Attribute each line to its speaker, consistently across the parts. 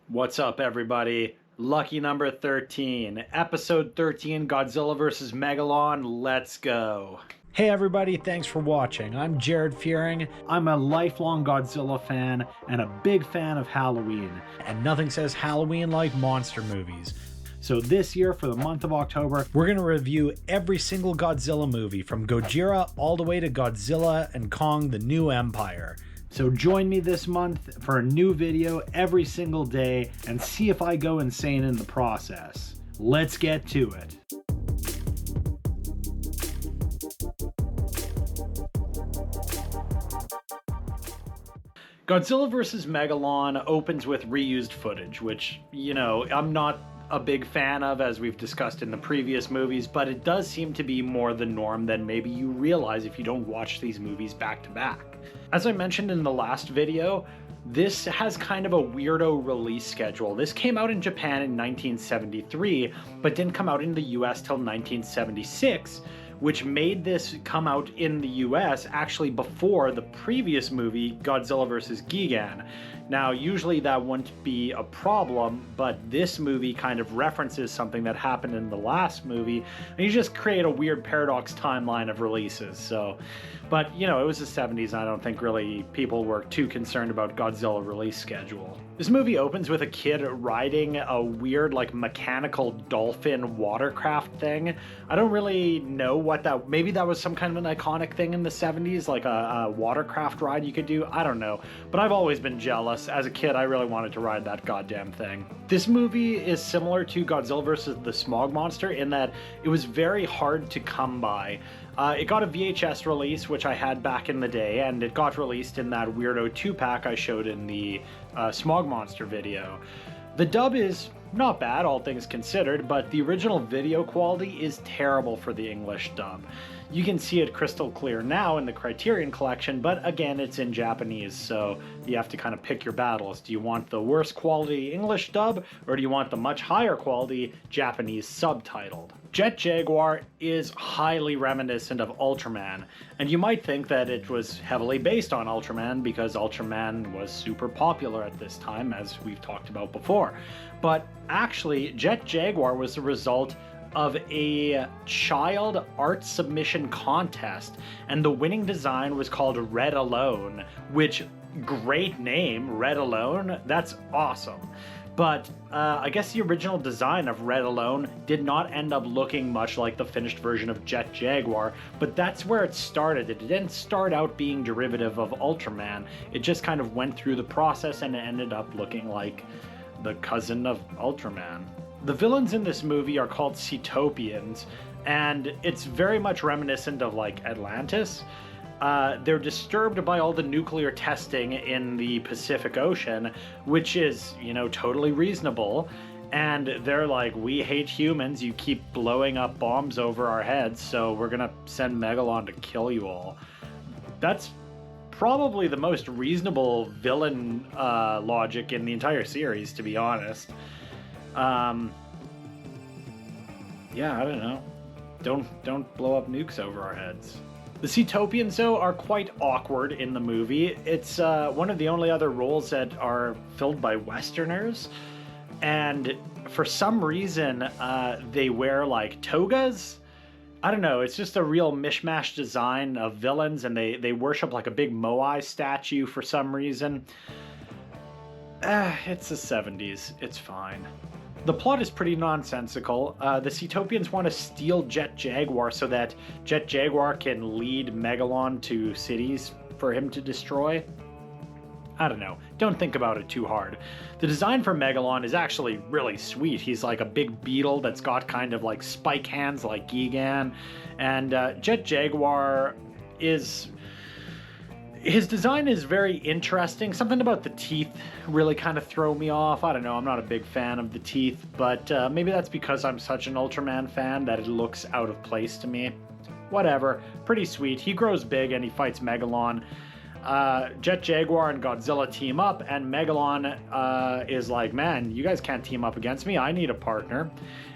Speaker 1: What's up, everybody? Lucky number 13, episode 13, Godzilla vs. Megalon. Let's go.
Speaker 2: Hey everybody, thanks for watching. I'm Jared Fearing,
Speaker 1: I'm a lifelong Godzilla fan and a big fan of Halloween.
Speaker 2: and nothing says Halloween like monster movies.
Speaker 1: So this year, for the month of October,
Speaker 2: We're going to review every single Godzilla movie, from Gojira all the way to Godzilla and Kong the New Empire.
Speaker 1: so join me this month for a new video every single day and see if I go insane in the process. Let's get to it. Godzilla vs. Megalon opens with reused footage, which, I'm not a big fan of, as we've discussed in the previous movies, but it does seem to be more the norm than maybe you realize if you don't watch these movies back to back. As I mentioned in the last video, this has kind of a weirdo release schedule. This came out in Japan in 1973, but didn't come out in the US till 1976, which made this come out in the US actually before the previous movie, Godzilla vs. Gigan. Now, usually that wouldn't be a problem, but this movie kind of references something that happened in the last movie, and you just create a weird paradox timeline of releases. But it was the 70s, and I don't think really people were too concerned about Godzilla release schedule. This movie opens with a kid riding a weird, mechanical dolphin watercraft thing. I don't really know what that... Maybe that was some kind of an iconic thing in the 70s, like a watercraft ride you could do. I don't know. But I've always been jealous. As a kid, I really wanted to ride that goddamn thing. This movie is similar to Godzilla vs. the Smog Monster in that it was very hard to come by. It got a VHS release, which I had back in the day, and it got released in that weirdo 2-pack I showed in the Smog Monster video. The dub is not bad, all things considered, but the original video quality is terrible for the English dub. You can see it crystal clear now in the Criterion Collection, but again, it's in Japanese, so you have to kind of pick your battles. Do you want the worst quality English dub, or do you want the much higher quality Japanese subtitled? Jet Jaguar is highly reminiscent of Ultraman, and you might think that it was heavily based on Ultraman because Ultraman was super popular at this time, as we've talked about before. But actually, Jet Jaguar was the result of a child art submission contest, and the winning design was called Red Alone, which, great name, Red Alone, that's awesome. But I guess the original design of Red Alone did not end up looking much like the finished version of Jet Jaguar, but that's where it started. It didn't start out being derivative of Ultraman. It just kind of went through the process and it ended up looking like the cousin of Ultraman. The villains in this movie are called Cetopians, and it's very much reminiscent of Atlantis. They're disturbed by all the nuclear testing in the Pacific Ocean, which is, totally reasonable. And they're like, we hate humans, you keep blowing up bombs over our heads, so we're gonna send Megalon to kill you all. That's probably the most reasonable villain logic in the entire series, to be honest. Yeah, I don't know. Don't blow up nukes over our heads. The Cetopians, though, are quite awkward in the movie. It's one of the only other roles that are filled by Westerners, and for some reason, they wear togas. I don't know, it's just a real mishmash design of villains, and they worship a big Moai statue for some reason. It's the 70s, it's fine. The plot is pretty nonsensical. The Cetopians want to steal Jet Jaguar so that Jet Jaguar can lead Megalon to cities for him to destroy. I don't know. Don't think about it too hard. The design for Megalon is actually really sweet. He's like a big beetle that's got kind of spike hands like Gigan. And Jet Jaguar is... His design is very interesting. Something about the teeth really kind of throw me off. I don't know, I'm not a big fan of the teeth, but maybe that's because I'm such an Ultraman fan that it looks out of place to me. Whatever, pretty sweet. He grows big and he fights Megalon. Jet Jaguar and Godzilla team up, and Megalon is like, man, you guys can't team up against me. I need a partner.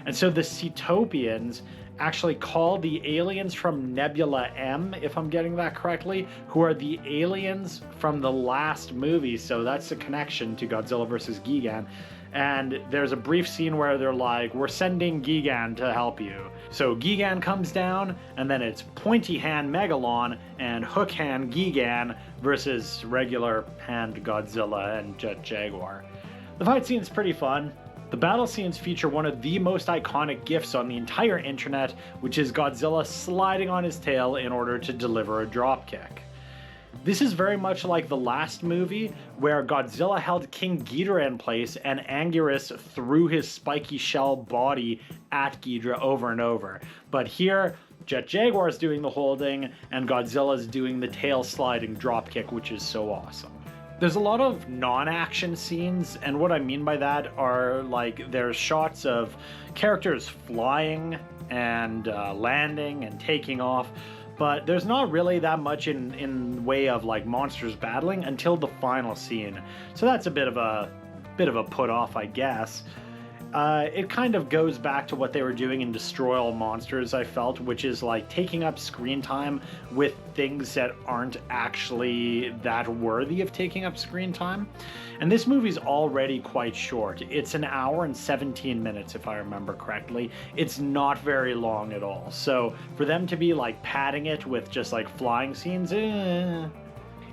Speaker 1: And so the Cetopians actually call the aliens from Nebula M, if I'm getting that correctly, who are the aliens from the last movie. So that's the connection to Godzilla vs. Gigan. And there's a brief scene where they're like, we're sending Gigan to help you. So Gigan comes down, and then it's pointy hand Megalon and hook hand Gigan versus regular hand Godzilla and Jet Jaguar. The fight scene's pretty fun. The battle scenes feature one of the most iconic gifs on the entire internet, which is Godzilla sliding on his tail in order to deliver a dropkick. This is very much like the last movie, where Godzilla held King Ghidorah in place and Anguirus threw his spiky shell body at Ghidorah over and over. But here, Jet Jaguar is doing the holding, and Godzilla's doing the tail sliding dropkick, which is so awesome. There's a lot of non-action scenes, and what I mean by that are, like, there's shots of characters flying and landing and taking off, but there's not really that much in way of, like, monsters battling until the final scene. So that's a bit of a put off, I guess. It kind of goes back to what they were doing in Destroy All Monsters, I felt, which is like taking up screen time with things that aren't actually that worthy of taking up screen time. And this movie's already quite short. It's an hour and 17 minutes, if I remember correctly. It's not very long at all. So for them to be like padding it with just like flying scenes,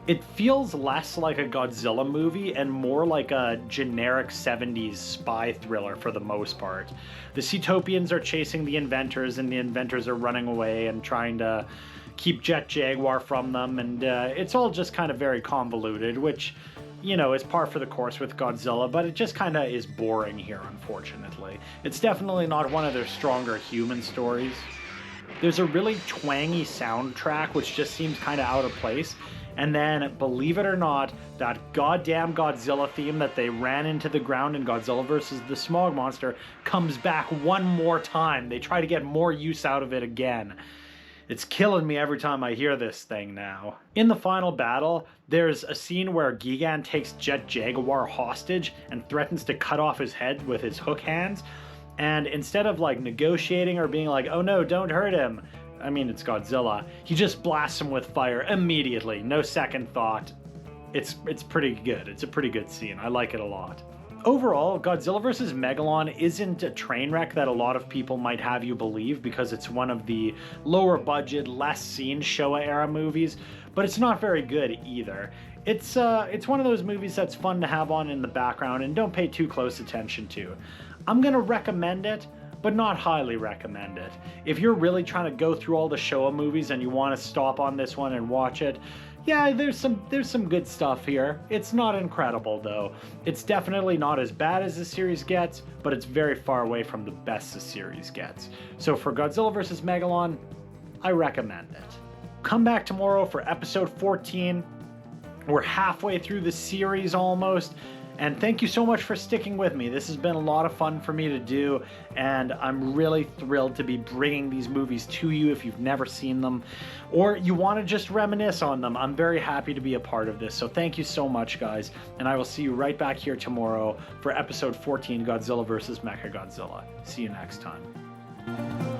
Speaker 1: it feels less like a Godzilla movie and more like a generic 70s spy thriller for the most part. The Seatopians are chasing the inventors, and the inventors are running away and trying to keep Jet Jaguar from them, and it's all just kind of very convoluted, which, you know, is par for the course with Godzilla, but it just kind of is boring here, unfortunately. It's definitely not one of their stronger human stories. There's a really twangy soundtrack, which just seems kind of out of place. And then, believe it or not, that goddamn Godzilla theme that they ran into the ground in Godzilla vs. the Smog Monster comes back one more time. They try to get more use out of it again. It's killing me every time I hear this thing now. In the final battle, there's a scene where Gigan takes Jet Jaguar hostage and threatens to cut off his head with his hook hands. And instead of like negotiating or being like, oh no, don't hurt him, I mean, it's Godzilla, he just blasts him with fire immediately, no second thought. It's pretty good. It's a pretty good scene. I like it a lot. Overall, Godzilla vs. Megalon isn't a train wreck that a lot of people might have you believe, because it's one of the lower budget, less seen Showa era movies, but it's not very good either. It's one of those movies that's fun to have on in the background and don't pay too close attention to. I'm gonna recommend it, but not highly recommend it. If you're really trying to go through all the Showa movies and you want to stop on this one and watch it, yeah, there's some good stuff here. It's not incredible though. It's definitely not as bad as the series gets, but it's very far away from the best the series gets. So for Godzilla vs. Megalon, I recommend it. Come back tomorrow for episode 14. We're halfway through the series almost. And thank you so much for sticking with me. This has been a lot of fun for me to do, and I'm really thrilled to be bringing these movies to you if you've never seen them, or you want to just reminisce on them. I'm very happy to be a part of this, so thank you so much, guys, and I will see you right back here tomorrow for episode 14, Godzilla vs. Mechagodzilla. See you next time.